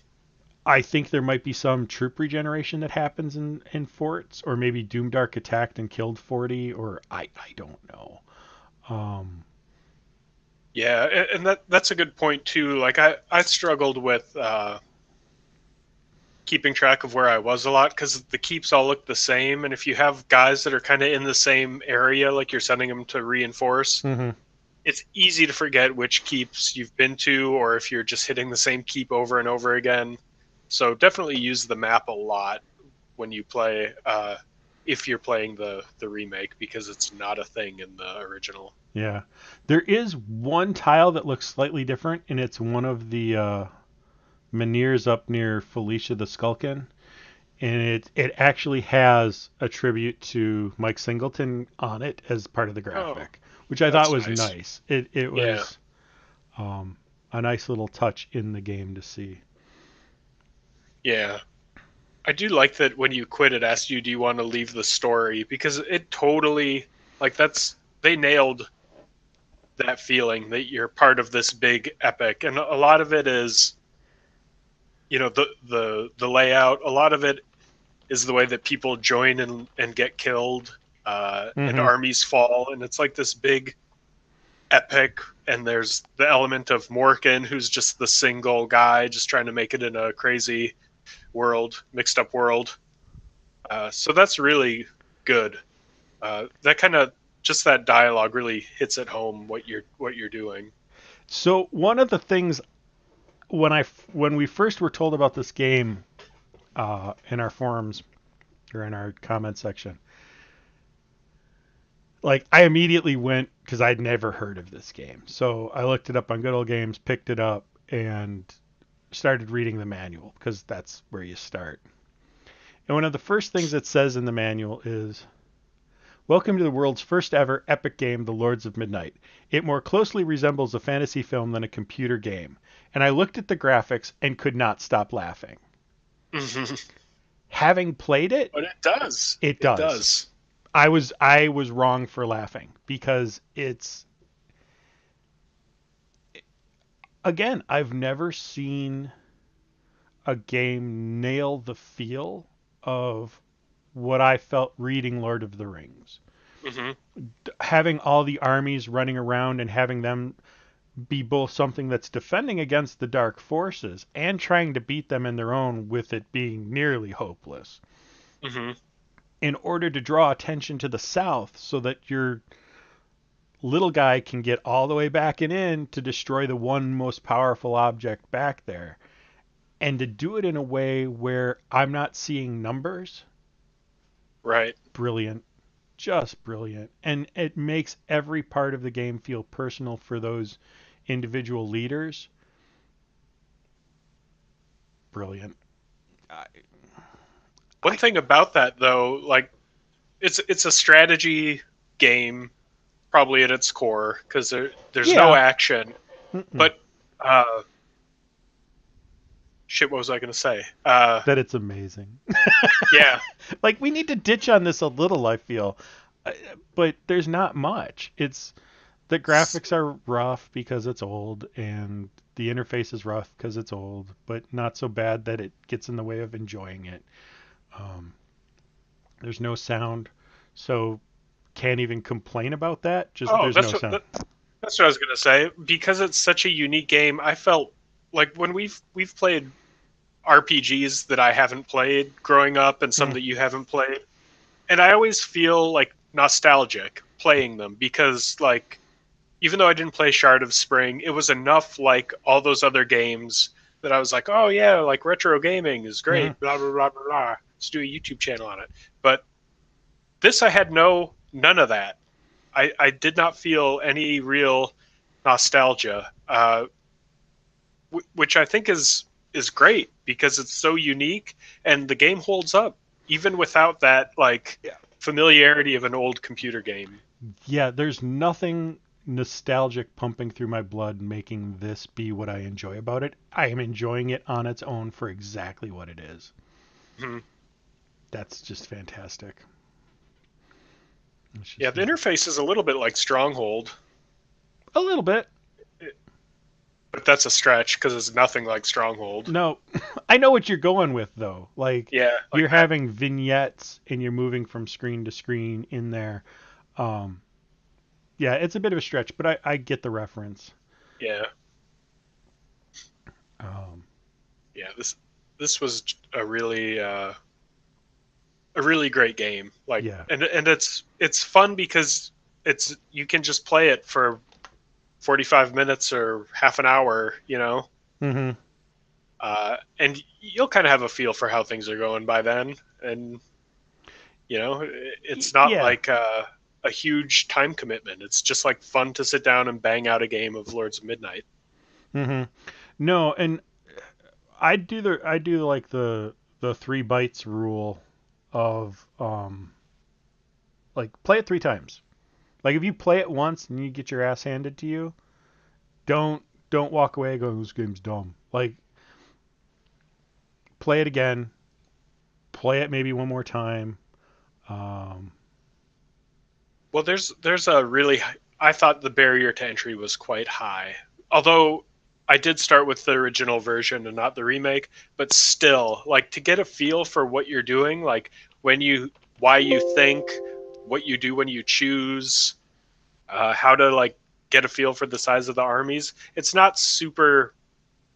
I think there might be some troop regeneration that happens in forts, or maybe Doomdark attacked and killed 40, or I don't know. Um, Yeah, and that's a good point too. Like I struggled with keeping track of where I was a lot because the keeps all look the same, and if you have guys that are kind of in the same area, like you're sending them to reinforce, mm-hmm. it's easy to forget which keeps you've been to, or if you're just hitting the same keep over and over again. So definitely use the map a lot when you play, if you're playing the remake, because it's not a thing in the original. Yeah, there is one tile that looks slightly different, and it's one of the menhirs up near Felicia the Skulkin, and it actually has a tribute to Mike Singleton on it as part of the Oh, graphic, which I thought that's was nice. nice. It Yeah, was a nice little touch in the game to see. yeah. I do like that when you quit, it asks you, "Do you want to leave the story?" Because it totally like that's they nailed that feeling that you're part of this big epic, and a lot of it is the layout. A lot of it is the way that people join and get killed, and Mm-hmm. armies fall, and it's like this big epic. And there's the element of Morgan, who's just the single guy, just trying to make it in a crazy world, mixed up world. So that's really good. That kind of just that dialogue really hits at home what you're doing. So one of the things when we first were told about this game in our forums or in our comment section, like I immediately went because I'd never heard of this game. So I looked it up on Good Old Games, picked it up, and started reading the manual because that's where you start. And one of the first things it says in the manual is, "Welcome to the world's first ever epic game, The Lords of Midnight. It more closely resembles a fantasy film than a computer game." And I looked at the graphics and could not stop laughing. But Having played it, it does. it It does. does. I was wrong for laughing because it's again, I've never seen a game nail the feel of what I felt reading Lord of the Rings. Hmm. Having all the armies running around and having them be both something that's defending against the dark forces and trying to beat them in their own with it being nearly hopeless Hmm. in order to draw attention to the south so that your little guy can get all the way back and in to destroy the one most powerful object back there, and to do it in a way where I'm not seeing numbers. Right. Brilliant. Just brilliant. And it makes every part of the game feel personal for those individual leaders. Brilliant. I, One I thing about that though, like it's a strategy game probably at its core because there's no yeah. action. Mm-mm. But shit, what was I gonna say? That it's amazing. Yeah, Like we need to ditch on this a little, I feel. Uh, But there's not much. It's the graphics are rough because it's old, and the interface is rough because it's old, but not so bad that it gets in the way of enjoying it. Um, there's no sound, so can't even complain about that. Just oh, there's no sound. that's what I was gonna say. Because it's such a unique game, I felt like when we've played RPGs that I haven't played growing up and some Mm, that you haven't played, and I always feel like nostalgic playing them because like even though I didn't play Shard of Spring, it was enough like all those other games that I was like, oh yeah, like retro gaming is mm, great, blah blah blah blah blah. Let's do a YouTube channel on it. But this I had none of that. I did not feel any real nostalgia, which I think is great because it's so unique and the game holds up even without that like yeah. familiarity of an old computer game. Yeah, there's nothing nostalgic pumping through my blood making this be what I enjoy about it. I am enjoying it on its own for exactly what it is. Mhm. That's just fantastic. It's just Yeah, the fantastic. interface is a little bit like Stronghold, A little bit. but that's a stretch because it's nothing like Stronghold. No, I know what you're going with though. Like Yeah, like you're that. having vignettes and you're moving from screen to screen in there. Um, yeah, it's a bit of a stretch, but I get the reference. Yeah, Um, yeah. This was a really great game. Like, yeah. and it's fun because it's you can just play it for 45 minutes or half an hour, you know, Hmm. and you'll kind of have a feel for how things are going by then, and you know, it's not Yeah. like a huge time commitment. It's just like fun to sit down and bang out a game of Lords of Midnight. Hmm. No, and I do like the 3 bytes rule of like play it 3 times. Like if you play it once and you get your ass handed to you, don't don't walk away going this game's dumb. Like play it again, play it maybe one more time. Um, Well, there's a really I thought the barrier to entry was quite high. Although I did start with the original version and not the remake, but still, like to get a feel for what you're doing, like when you why you think, what you do when you choose, how to like get a feel for the size of the armies. It's not super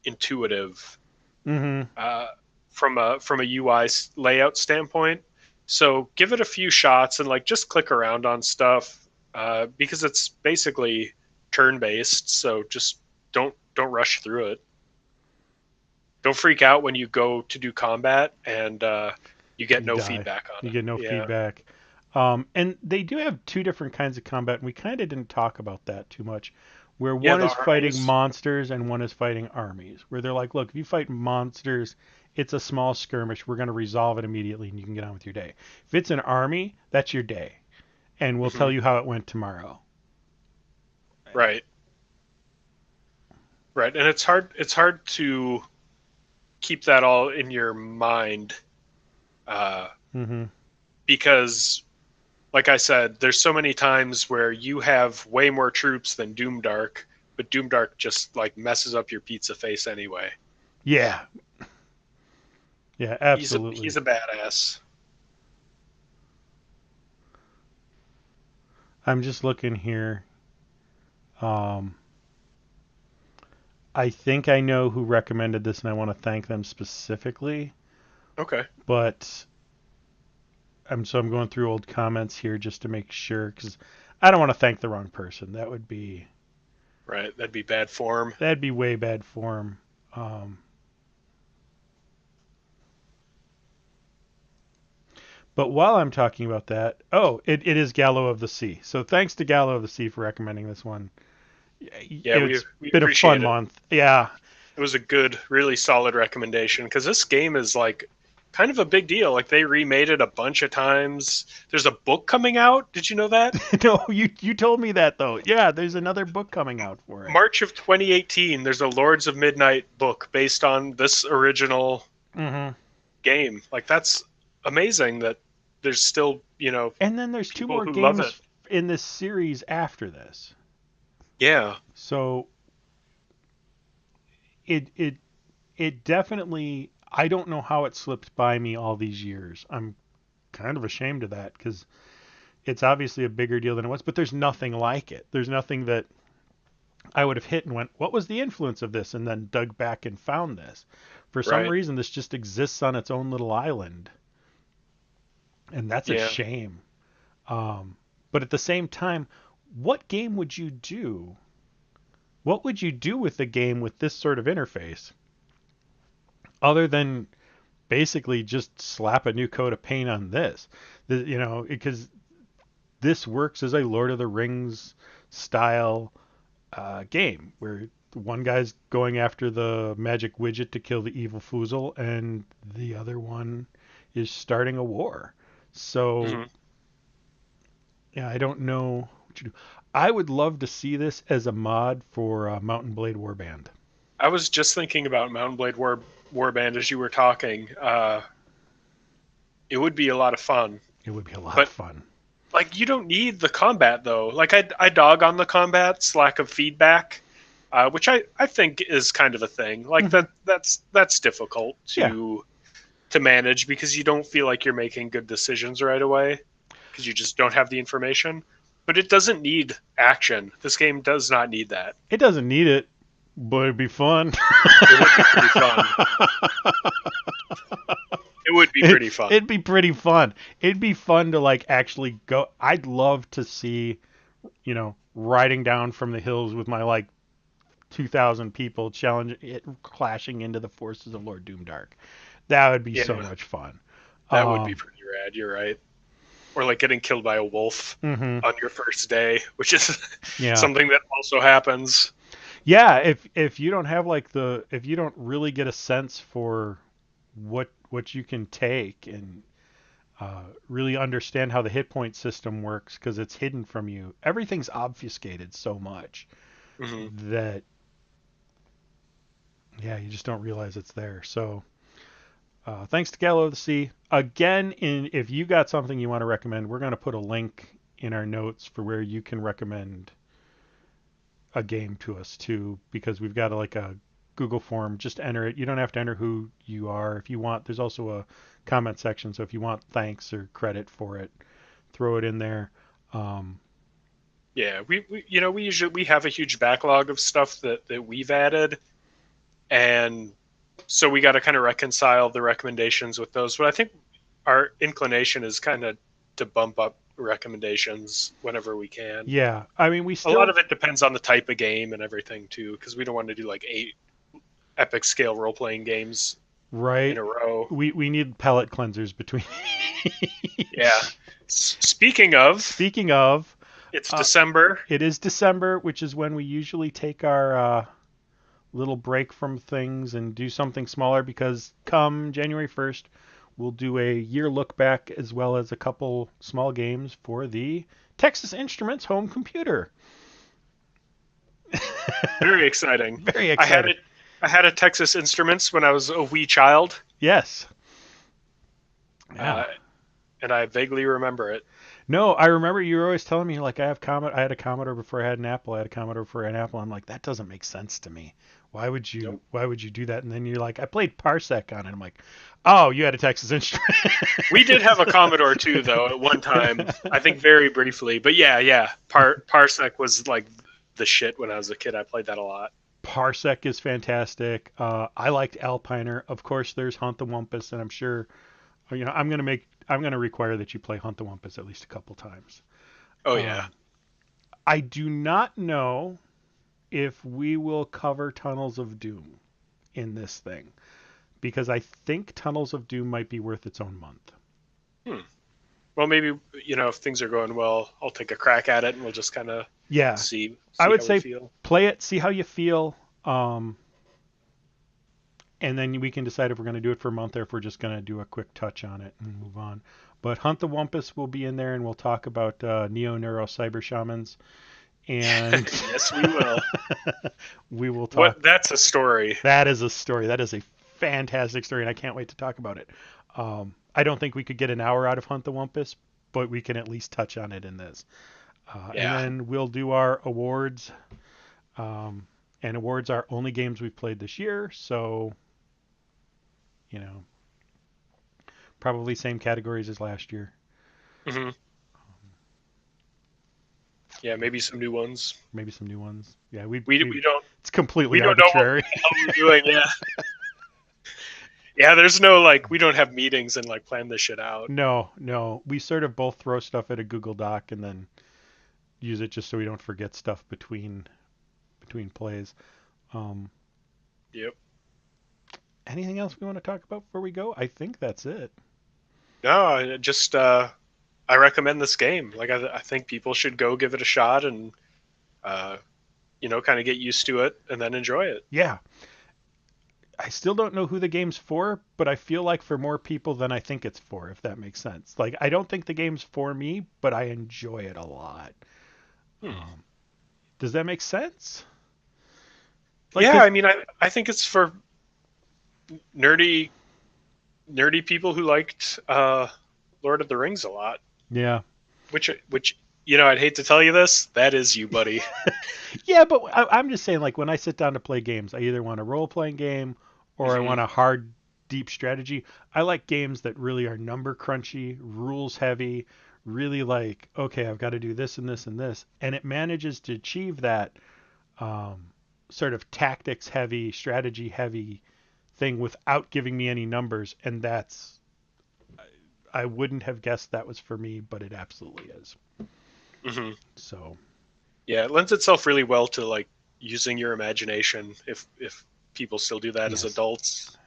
intuitive hmm. uh, from a UI layout standpoint. So give it a few shots and like just click around on stuff because it's basically turn based. So just don't rush through it. Don't freak out when you go to do combat and you get You no die. feedback on You it. get no Yeah, feedback. And they do have 2 different kinds of combat, and we kind of didn't talk about that too much. Where yeah. one The is fighting armies. monsters and one is fighting armies. Where they're like, look, if you fight monsters, it's a small skirmish. We're going to resolve it immediately, and you can get on with your day. If it's an army, that's your day, and we'll Hmm. tell you how it went tomorrow. Right, right. And it's hard to keep that all in your mind uh, Mm-hmm. because like I said, there's so many times where you have way more troops than Doomdark, but Doomdark just like messes up your pizza face anyway. Yeah, yeah, He's absolutely. a badass. I'm just looking here. Um, I think I know who recommended this, and I want to thank them specifically. Okay. But I'm going through old comments here just to make sure, because I don't want to thank the wrong person. Right. That'd be bad form. That'd be way bad form. Um, but while I'm talking about that, it is Galloe of the Sea. So thanks to Galloe of the Sea for recommending this one. Yeah, It's we been a fun appreciate it. month. Yeah. It was a good, really solid recommendation because this game is like kind of a big deal. Like they remade it a bunch of times. There's a book coming out. Did you know that? No, you told me that though. Yeah, there's another book coming out for it. March of 2018. There's a Lords of Midnight book based on this original Mm-hmm. game. Like that's amazing that there's still And then there's two people more who love it. games in this series after this. Yeah. So it definitely, I don't know how it slipped by me all these years. I'm kind of ashamed of that because it's obviously a bigger deal than it was, but there's nothing like it. There's nothing that I would have hit and went, what was the influence of this? And then dug back and found this. For some Right. reason, this just exists on its own little island. And that's a Yeah. shame. But at the same time, what game would you do? What would you do with a game with this sort of interface? Other than basically just slap a new coat of paint on this. Because this works as a Lord of the Rings style game where one guy's going after the magic widget to kill the evil Foozle, and the other one is starting a war. So, Hmm. yeah, I don't know what you do. I would love to see this as a mod for Mountain Blade Warband. I was just thinking about Mountain Blade Warband as you were talking. It would be a lot of fun. It would be a lot of But fun. like you don't need the combat though. Like I dog on the combat's lack of feedback, which I think is kind of a thing. Like Mhm. that's difficult Yeah, to manage because you don't feel like you're making good decisions right away because you just don't have the information. But it doesn't need action. This game does not need that. it doesn't need it, but it'd be fun. It would be pretty fun. It would be pretty fun. It'd be pretty fun. It'd be fun to like actually go. I'd love to see, riding down from the hills with my like 2,000 people challenge it, clashing into the forces of Lord Doomdark. That would be so Yeah, much fun. that would be Um, pretty rad. You're right. Or like getting killed by a wolf hmm on your first day, which is Yeah, something that also happens. yeah. If you don't have like if you don't really get a sense for what you can take and really understand how the hit point system works because it's hidden from you. Everything's obfuscated so much Hmm. that yeah, you just don't realize it's there. So thanks to Gallo of the Sea again. If you got something you want to recommend, we're going to put a link in our notes for where you can recommend a game to us too, because we've got like a Google form. Just enter it. You don't have to enter who you are. If you want, there's also a comment section. So if you want thanks or credit for it, throw it in there. Um, Yeah, we usually we have a huge backlog of stuff that we've added, and so we got to kind of reconcile the recommendations with those. But I think our inclination is kind of to bump up recommendations whenever we can. yeah, I mean, we A lot still of it depends on the type of game and everything too, because we don't want to do like 8 epic scale role playing games in right. a row. We need palate cleansers between. Yeah. Speaking of, Speaking of, it's uh, December. it is December, which is when we usually take our little break from things and do something smaller because come January 1st, we'll do a year look back as well as a couple small games for the Texas Instruments home computer. Very exciting. Very I had exciting. it. I had a Texas Instruments when I was a wee child, Yes. Yeah. uh, and I vaguely remember it. No, I remember you were always telling me like I had a Commodore before I had an Apple. I had a Commodore before I had an Apple. I'm like, that doesn't make sense to me. Nope. Why would you do that? And then you're like, I played Parsec on it. I'm like, oh, you had a Texas Instrument. We did have a Commodore too, though, at one time. I think very briefly, but yeah. Parsec was like the shit when I was a kid. I played that a lot. Parsec is fantastic. I liked Alpiner. Of course, there's Hunt the Wumpus, and I'm sure, I'm gonna require that you play Hunt the Wumpus at least a couple times. Oh yeah. Um, I do not know if we will cover Tunnels of Doom in this thing because I think Tunnels of Doom might be worth its own month. Well, maybe if things are going well, I'll take a crack at it, and we'll just kind of Yeah, see I would how we say feel. play it, see how you feel, and then we can decide if we're going to do it for a month or if we're just going to do a quick touch on it and move on. But Hunt the Wumpus will be in there, and we'll talk about Neo Neuro Cyber Shamans. And Yes, we will. we will talk. That's a story. That is a story. That is a fantastic story, and I can't wait to talk about it. I don't think we could get an hour out of Hunt the Wumpus, but we can at least touch on it in this. And then we'll do our awards. And awards are only games we've played this year, so probably same categories as last year. Mm-hmm. Yeah, maybe some new ones. Maybe some new ones. Yeah, we don't. It's completely We don't know arbitrary. what the hell we're doing. Yeah. Yeah, there's no we don't have meetings and plan this shit out. No. We sort of both throw stuff at a Google Doc and then use it just so we don't forget stuff between plays. Yep. Anything else we want to talk about before we go? I think that's it. No, just I recommend this game. I think people should go give it a shot and kind of get used to it and then enjoy it. Yeah. I still don't know who the game's for, but I feel like for more people than I think it's for, if that makes sense. I don't think the game's for me, but I enjoy it a lot. Does that make sense? Yeah, I mean, I think it's for nerdy people who liked Lord of the Rings a lot. Yeah. Which I'd hate to tell you this, that is you, buddy. Yeah, but I'm just saying, when I sit down to play games, I either want a role-playing game or I want a hard, deep strategy. I like games that really are number crunchy, rules heavy, really okay, I've got to do this and this and this. And it manages to achieve that sort of tactics heavy, strategy heavy thing without giving me any numbers. And I wouldn't have guessed that was for me, but it absolutely is. Mm-hmm. So. Yeah, it lends itself really well to using your imagination if people still do that as adults.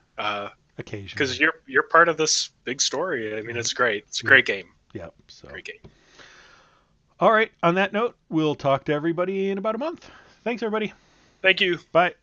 Occasionally. Because you're part of this big story. I mean, it's great. It's a great game. Yep. So. Great game. All right. On that note, we'll talk to everybody in about a month. Thanks, everybody. Thank you. Bye.